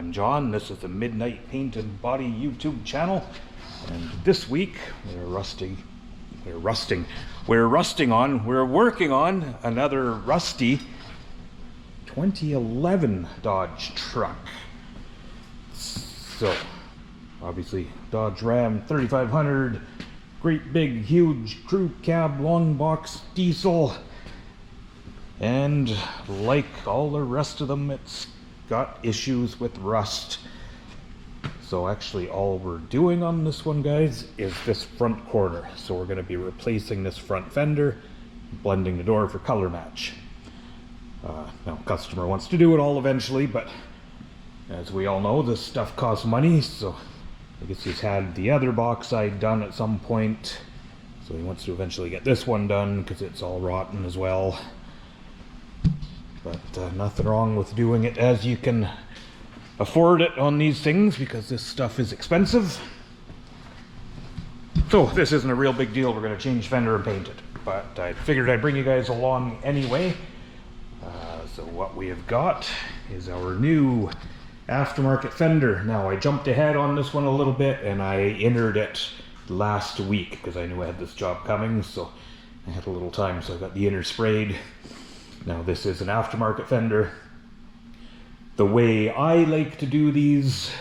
I'm John. This is the Midnight Paint and Body YouTube channel, and this week we're working on another rusty 2011 Dodge truck. So obviously Dodge Ram 3500, great big huge crew cab long box diesel, and like all the rest of them, it's got issues with rust. So actually all we're doing on this one, guys, is this front corner. So we're going to be replacing this front fender, blending the door for color match. Now customer wants to do it all eventually, but as we all know, this stuff costs money. So I guess he's had the other box side done at some point, so he wants to eventually get this one done because it's all rotten as well. But nothing wrong with doing it as you can afford it on these things, because this stuff is expensive. So this isn't a real big deal. We're going to change fender and paint it, but I figured I'd bring you guys along anyway. So what we have got is our new aftermarket fender. Now I jumped ahead on this one a little bit and I entered it last week because I knew I had this job coming, so I had a little time, so I got the inner sprayed. Now this is an aftermarket fender. The way I like to do these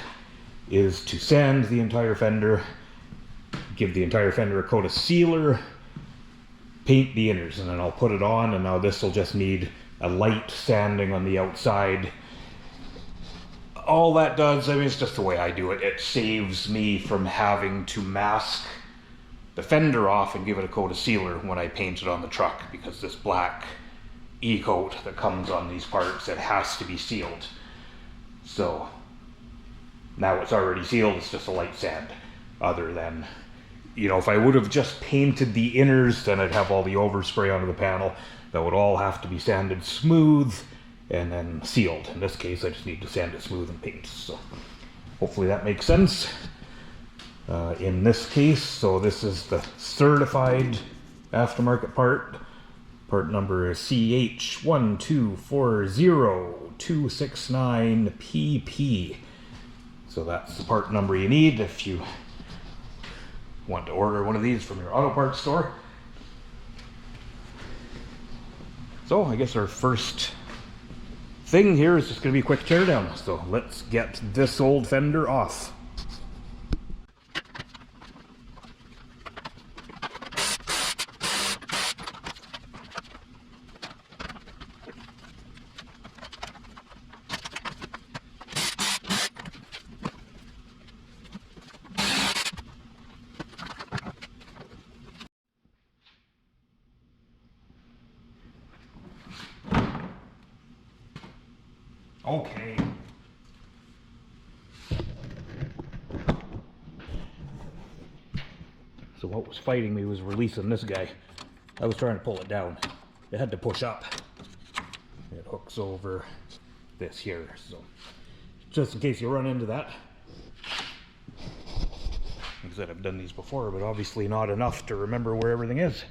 is to sand the entire fender, give the entire fender a coat of sealer, paint the inners, and then I'll put it on, and now this will just need a light sanding on the outside. All that does, I mean, it's just the way I do it. It saves me from having to mask the fender off and give it a coat of sealer when I paint it on the truck, because this black e-coat that comes on these parts, it has to be sealed. So now it's already sealed, it's just a light sand. Other than, you know, if I would have just painted the inners, then I'd have all the overspray onto the panel. That would all have to be sanded smooth and then sealed. In this case, I just need to sand it smooth and paint. So hopefully that makes sense. In this case, so this is the certified aftermarket part. Part number is CH1240269PP. So that's the part number you need if you want to order one of these from your auto parts store. So I guess our first thing here is just going to be a quick teardown. So let's get this old fender off. Okay. So what was fighting me was releasing this guy. I was trying to pull it down. It had to push up. It hooks over this here. So just in case you run into that. Like I said, I've done these before, but obviously not enough to remember where everything is.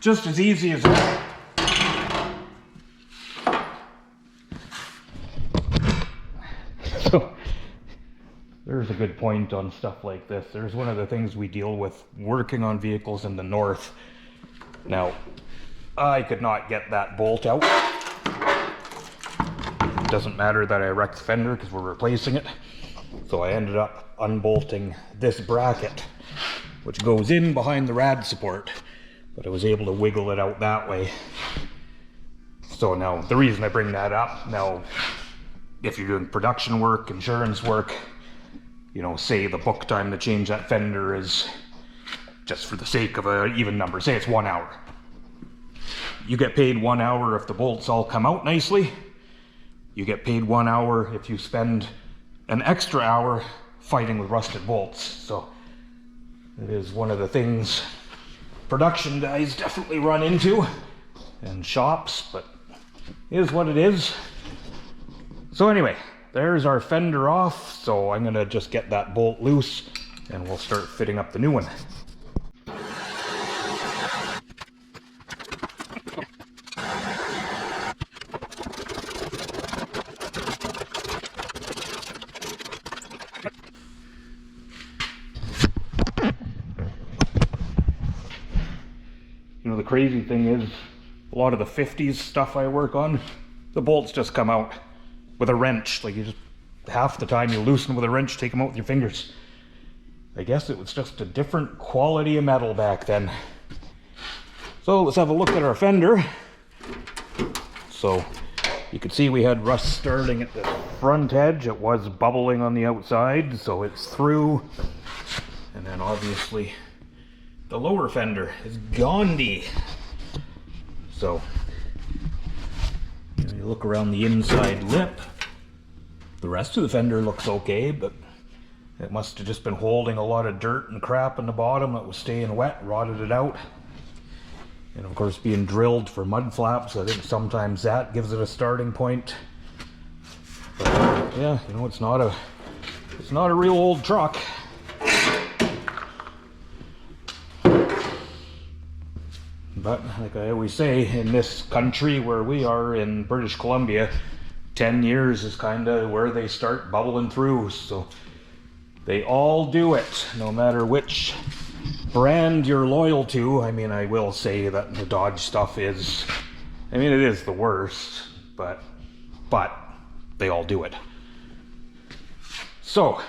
Just as easy as that. So there's a good point on stuff like this. There's one of the things we deal with working on vehicles in the north. Now, I could not get that bolt out. It doesn't matter that I wrecked the fender because we're replacing it. So I ended up unbolting this bracket, which goes in behind the rad support. But I was able to wiggle it out that way. So now, the reason I bring that up, now, if you're doing production work, insurance work, you know, say the book time to change that fender is, just for the sake of an even number, say it's 1 hour. You get paid 1 hour if the bolts all come out nicely. You get paid 1 hour if you spend an extra hour fighting with rusted bolts. So it is one of the things production guys definitely run into in shops, but it is what it is. So anyway, there's our fender off. So I'm gonna just get that bolt loose and we'll start fitting up the new one. You know, the crazy thing is, a lot of the 50s stuff I work on, the bolts just come out with a wrench. Like, you just, half the time you loosen with a wrench, take them out with your fingers. I guess it was just a different quality of metal back then. So let's have a look at our fender. So you can see we had rust starting at the front edge. It was bubbling on the outside, so it's through. And then obviously the lower fender is Gandhi. So you look around the inside lip, the rest of the fender looks okay, but it must have just been holding a lot of dirt and crap in the bottom that was staying wet, rotted it out. And of course, being drilled for mud flaps, I think sometimes that gives it a starting point. But yeah, you know, it's not a real old truck. But like I always say, in this country where we are in British Columbia, 10 years is kind of where they start bubbling through. So they all do it, no matter which brand you're loyal to. I mean, I will say that the Dodge stuff is, I mean, it is the worst, but they all do it. So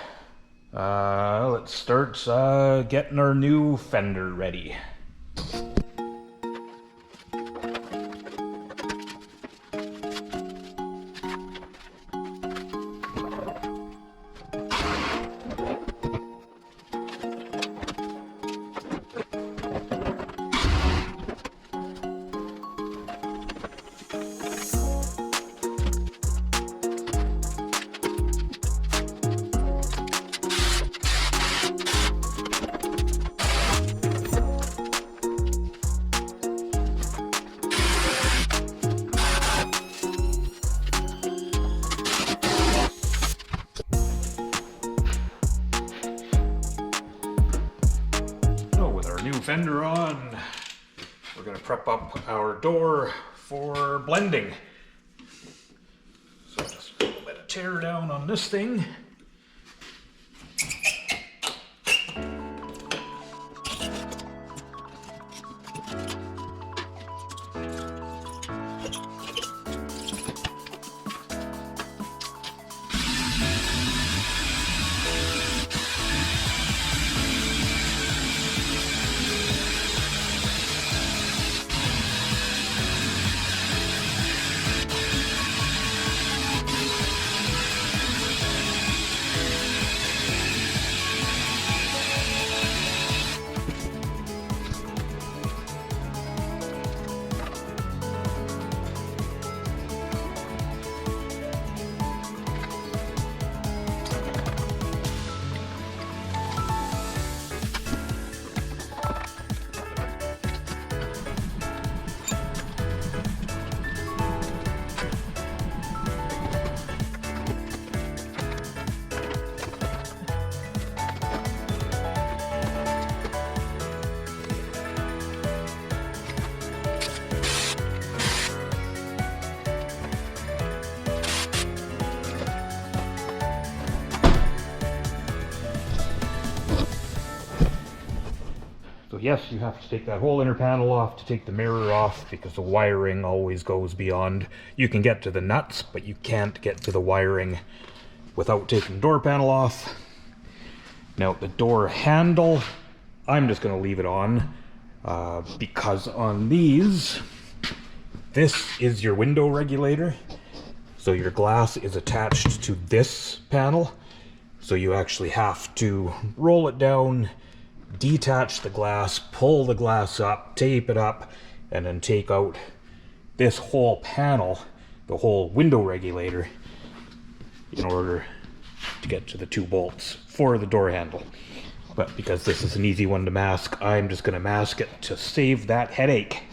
let's start getting our new fender ready. Fender on, we're going to prep up our door for blending. So just a little bit of tear down on this thing. Yes, you have to take that whole inner panel off to take the mirror off, because the wiring always goes beyond. You can get to the nuts, but you can't get to the wiring without taking the door panel off. Now the door handle, I'm just going to leave it on because on these, this is your window regulator. So your glass is attached to this panel. So you actually have to roll it down, detach the glass, pull the glass up, tape it up, and then take out this whole panel, the whole window regulator, in order to get to the 2 bolts for the door handle. But because this is an easy one to mask, I'm just going to mask it to save that headache.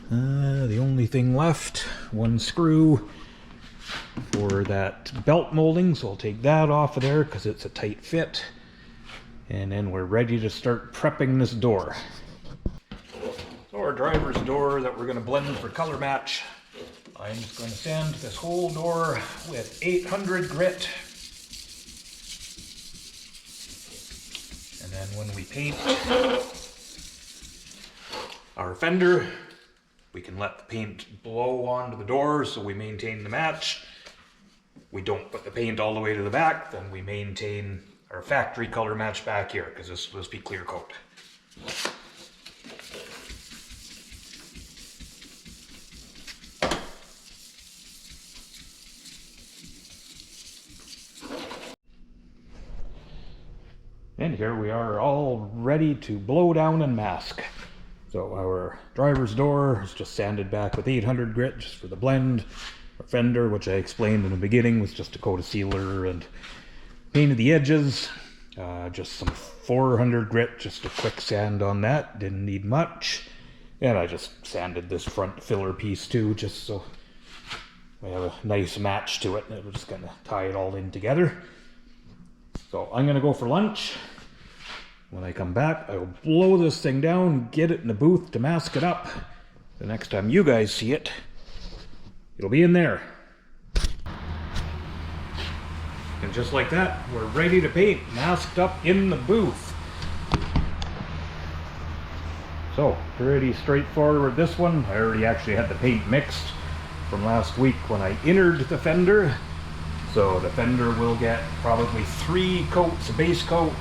The only thing left, 1 screw for that belt molding, so I'll take that off of there because it's a tight fit. And then we're ready to start prepping this door. So our driver's door that we're going to blend for color match, I'm just going to sand this whole door with 800 grit. And then when we paint our fender, we can let the paint blow onto the door so we maintain the match. We don't put the paint all the way to the back, then we maintain our factory color match back here because this will just be clear coat. And here we are all ready to blow down and mask. So our driver's door is just sanded back with 800 grit just for the blend. Our fender, which I explained in the beginning, was just a coat of sealer and painted the edges. Just some 400 grit, just a quick sand on that. Didn't need much. And I just sanded this front filler piece too, just so we have a nice match to it. And we're just gonna tie it all in together. So I'm gonna go for lunch. When I come back, I'll blow this thing down, get it in the booth to mask it up. The next time you guys see it, it'll be in there. And just like that, we're ready to paint, masked up in the booth. So, pretty straightforward this one. I already actually had the paint mixed from last week when I entered the fender. So the fender will get probably 3 coats of base coat.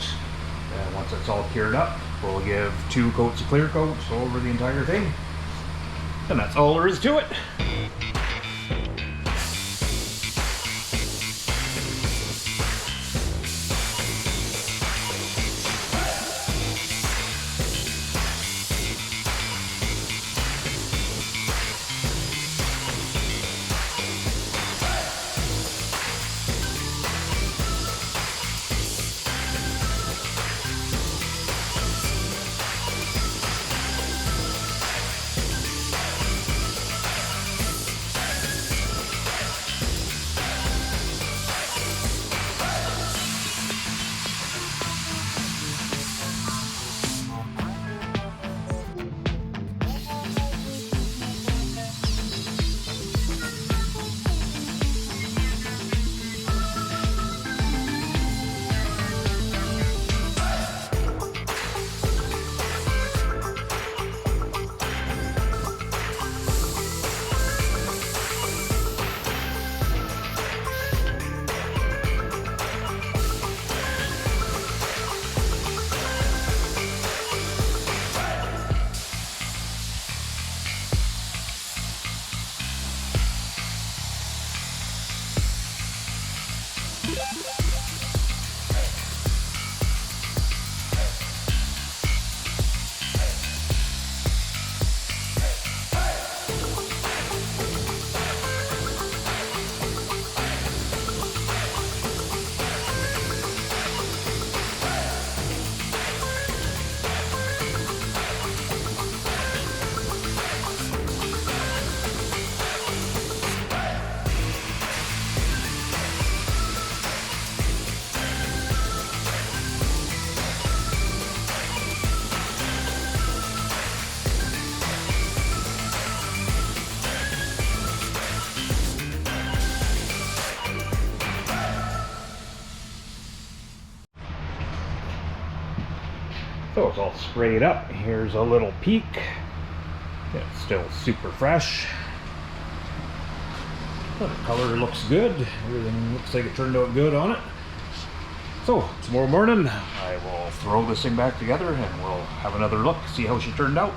And once it's all cured up, we'll give 2 coats of clear coat over the entire thing. And that's all there is to it. So it's all sprayed up. Here's a little peek. It's still super fresh. Well, the color looks good. Everything looks like it turned out good on it. So tomorrow morning I will throw this thing back together and we'll have another look, see how she turned out.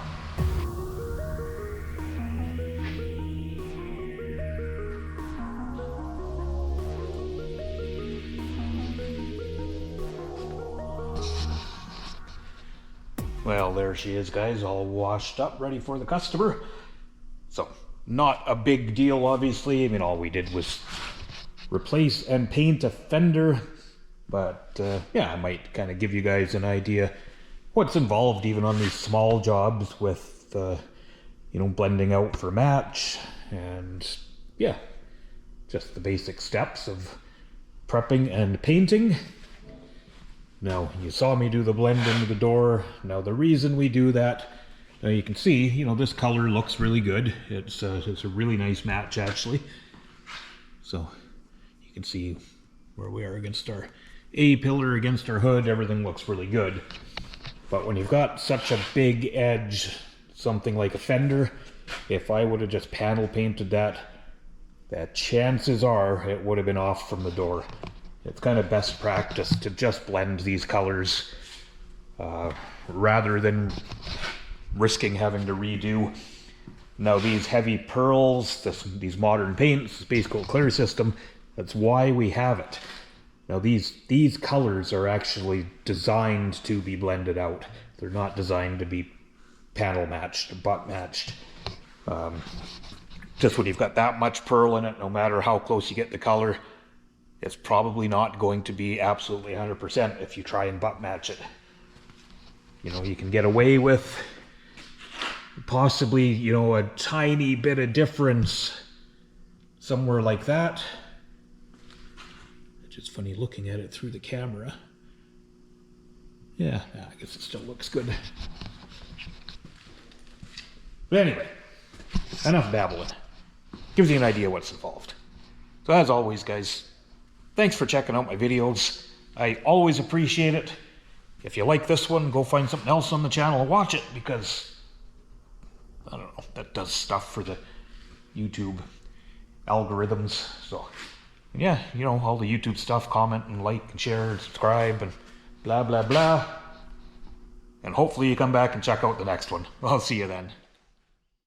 Well, there she is, guys, all washed up, ready for the customer. So, not a big deal, obviously. I mean, all we did was replace and paint a fender. But, yeah, I might kind of give you guys an idea what's involved even on these small jobs with, you know, blending out for match. And, yeah, just the basic steps of prepping and painting. Now, you saw me do the blend into the door. Now, the reason we do that, now you can see, you know, this color looks really good. It's a really nice match, actually. So, you can see where we are against our A-pillar, against our hood. Everything looks really good. But when you've got such a big edge, something like a fender, if I would have just panel painted that, chances are it would have been off from the door. It's kind of best practice to just blend these colors rather than risking having to redo. Now these heavy pearls, these modern paints, this base coat clear system, that's why we have it. Now these colors are actually designed to be blended out. They're not designed to be panel matched or butt matched. Just when you've got that much pearl in it, no matter how close you get the color, it's probably not going to be absolutely 100% if you try and butt match it. You know, you can get away with possibly, you know, a tiny bit of difference somewhere like that. It's just funny looking at it through the camera. Yeah, I guess it still looks good. But anyway, enough babbling. Gives you an idea what's involved. So as always, guys, thanks for checking out my videos. I always appreciate it. If you like this one, go find something else on the channel and watch it, because, I don't know, that does stuff for the YouTube algorithms. So, yeah, you know, all the YouTube stuff, comment and like and share and subscribe and blah, blah, blah. And hopefully you come back and check out the next one. I'll see you then.